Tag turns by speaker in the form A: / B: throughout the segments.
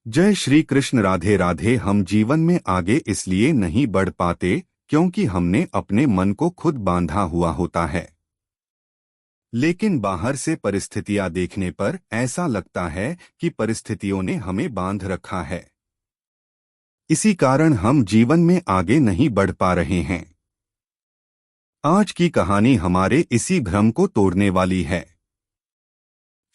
A: जय श्री कृष्ण। राधे राधे। हम जीवन में आगे इसलिए नहीं बढ़ पाते क्योंकि हमने अपने मन को खुद बांधा हुआ होता है। लेकिन बाहर से परिस्थितियां देखने पर ऐसा लगता है कि परिस्थितियों ने हमें बांध रखा है। इसी कारण हम जीवन में आगे नहीं बढ़ पा रहे हैं। आज की कहानी हमारे इसी भ्रम को तोड़ने वाली है।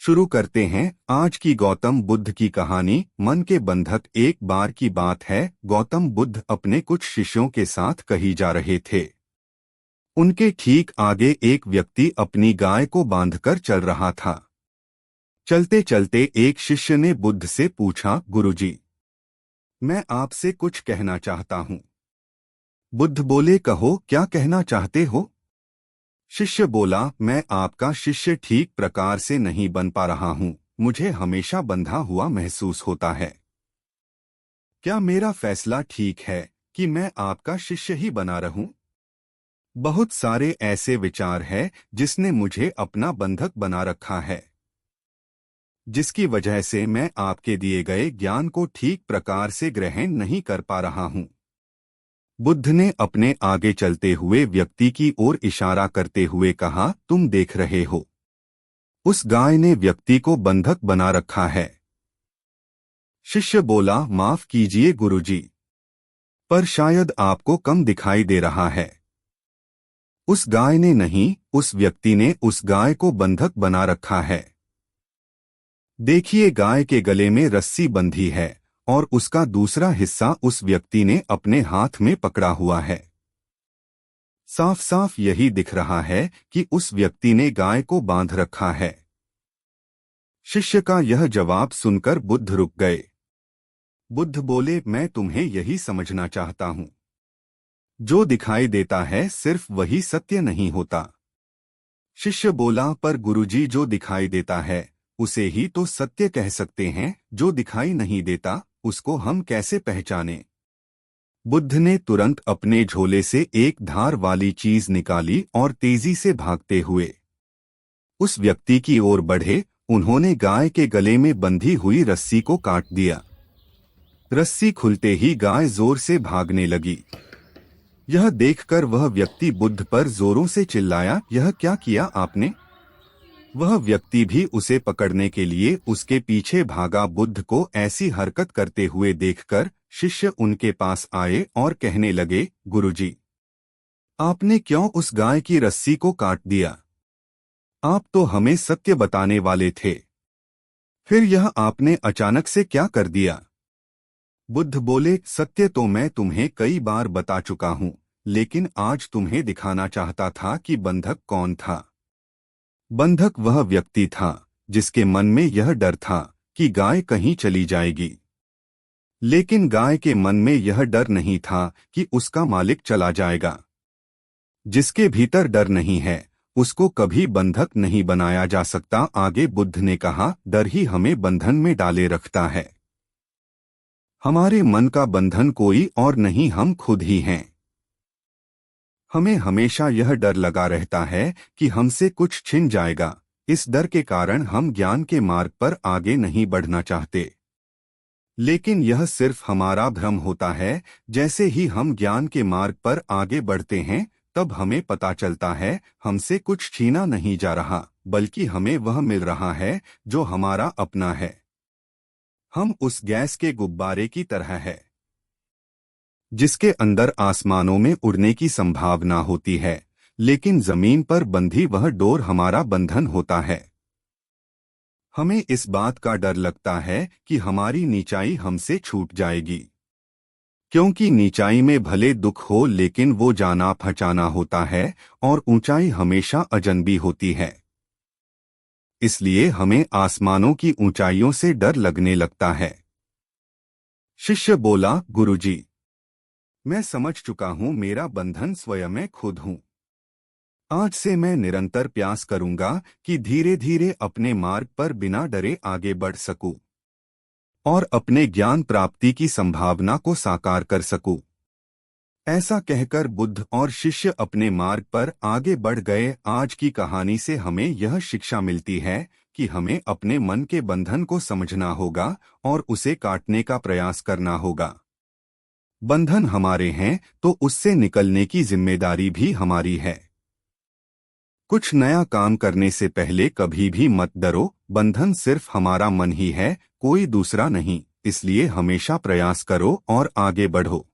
A: शुरू करते हैं आज की गौतम बुद्ध की कहानी। मन के बंधक। एक बार की बात है, गौतम बुद्ध अपने कुछ शिष्यों के साथ कहीं जा रहे थे। उनके ठीक आगे एक व्यक्ति अपनी गाय को बांधकर चल रहा था। चलते चलते एक शिष्य ने बुद्ध से पूछा, गुरुजी, मैं आपसे कुछ कहना चाहता हूँ। बुद्ध बोले, कहो, क्या कहना चाहते हो? शिष्य बोला, मैं आपका शिष्य ठीक प्रकार से नहीं बन पा रहा हूँ। मुझे हमेशा बंधा हुआ महसूस होता है। क्या मेरा फैसला ठीक है कि मैं आपका शिष्य ही बना रहूं? बहुत सारे ऐसे विचार हैं जिसने मुझे अपना बंधक बना रखा है, जिसकी वजह से मैं आपके दिए गए ज्ञान को ठीक प्रकार से ग्रहण नहीं कर पा रहा हूँ। बुद्ध ने अपने आगे चलते हुए व्यक्ति की ओर इशारा करते हुए कहा, तुम देख रहे हो, उस गाय ने व्यक्ति को बंधक बना रखा है। शिष्य बोला, माफ कीजिए गुरुजी, पर शायद आपको कम दिखाई दे रहा है। उस गाय ने नहीं, उस व्यक्ति ने उस गाय को बंधक बना रखा है। देखिए, गाय के गले में रस्सी बंधी है और उसका दूसरा हिस्सा उस व्यक्ति ने अपने हाथ में पकड़ा हुआ है। साफ साफ यही दिख रहा है कि उस व्यक्ति ने गाय को बांध रखा है। शिष्य का यह जवाब सुनकर बुद्ध रुक गए। बुद्ध बोले, मैं तुम्हें यही समझना चाहता हूँ, जो दिखाई देता है सिर्फ वही सत्य नहीं होता। शिष्य बोला, पर गुरुजी, जो दिखाई देता है उसे ही तो सत्य कह सकते हैं। जो दिखाई नहीं देता उसको हम कैसे पहचाने? बुद्ध ने तुरंत अपने झोले से एक धार वाली चीज निकाली और तेजी से भागते हुए उस व्यक्ति की ओर बढ़े। उन्होंने गाय के गले में बंधी हुई रस्सी को काट दिया। रस्सी खुलते ही गाय जोर से भागने लगी। यह देखकर वह व्यक्ति बुद्ध पर जोरों से चिल्लाया, यह क्या किया आपने? वह व्यक्ति भी उसे पकड़ने के लिए उसके पीछे भागा। बुद्ध को ऐसी हरकत करते हुए देखकर शिष्य उनके पास आए और कहने लगे, गुरुजी, आपने क्यों उस गाय की रस्सी को काट दिया? आप तो हमें सत्य बताने वाले थे, फिर यह आपने अचानक से क्या कर दिया? बुद्ध बोले, सत्य तो मैं तुम्हें कई बार बता चुका हूँ, लेकिन आज तुम्हें दिखाना चाहता था कि बंधक कौन था। बंधक वह व्यक्ति था जिसके मन में यह डर था कि गाय कहीं चली जाएगी। लेकिन गाय के मन में यह डर नहीं था कि उसका मालिक चला जाएगा। जिसके भीतर डर नहीं है उसको कभी बंधक नहीं बनाया जा सकता। आगे बुद्ध ने कहा, डर ही हमें बंधन में डाले रखता है। हमारे मन का बंधन कोई और नहीं, हम खुद ही हैं। हमें हमेशा यह डर लगा रहता है कि हमसे कुछ छिन जाएगा। इस डर के कारण हम ज्ञान के मार्ग पर आगे नहीं बढ़ना चाहते। लेकिन यह सिर्फ हमारा भ्रम होता है। जैसे ही हम ज्ञान के मार्ग पर आगे बढ़ते हैं तब हमें पता चलता है हमसे कुछ छीना नहीं जा रहा, बल्कि हमें वह मिल रहा है जो हमारा अपना है। हम उस गैस के गुब्बारे की तरह है जिसके अंदर आसमानों में उड़ने की संभावना होती है, लेकिन जमीन पर बंधी वह डोर हमारा बंधन होता है। हमें इस बात का डर लगता है कि हमारी नीचाई हमसे छूट जाएगी, क्योंकि नीचाई में भले दुख हो लेकिन वो जाना पहचाना होता है और ऊंचाई हमेशा अजनबी होती है। इसलिए हमें आसमानों की ऊंचाइयों से डर लगने लगता है। शिष्य बोला, गुरुजी, मैं समझ चुका हूँ, मेरा बंधन स्वयं मैं खुद हूँ। आज से मैं निरंतर प्रयास करूंगा कि धीरे धीरे अपने मार्ग पर बिना डरे आगे बढ़ सकूं और अपने ज्ञान प्राप्ति की संभावना को साकार कर सकूं। ऐसा कहकर बुद्ध और शिष्य अपने मार्ग पर आगे बढ़ गए। आज की कहानी से हमें यह शिक्षा मिलती है कि हमें अपने मन के बंधन को समझना होगा और उसे काटने का प्रयास करना होगा। बंधन हमारे हैं तो उससे निकलने की जिम्मेदारी भी हमारी है। कुछ नया काम करने से पहले कभी भी मत डरो, बंधन सिर्फ हमारा मन ही है, कोई दूसरा नहीं। इसलिए हमेशा प्रयास करो और आगे बढ़ो।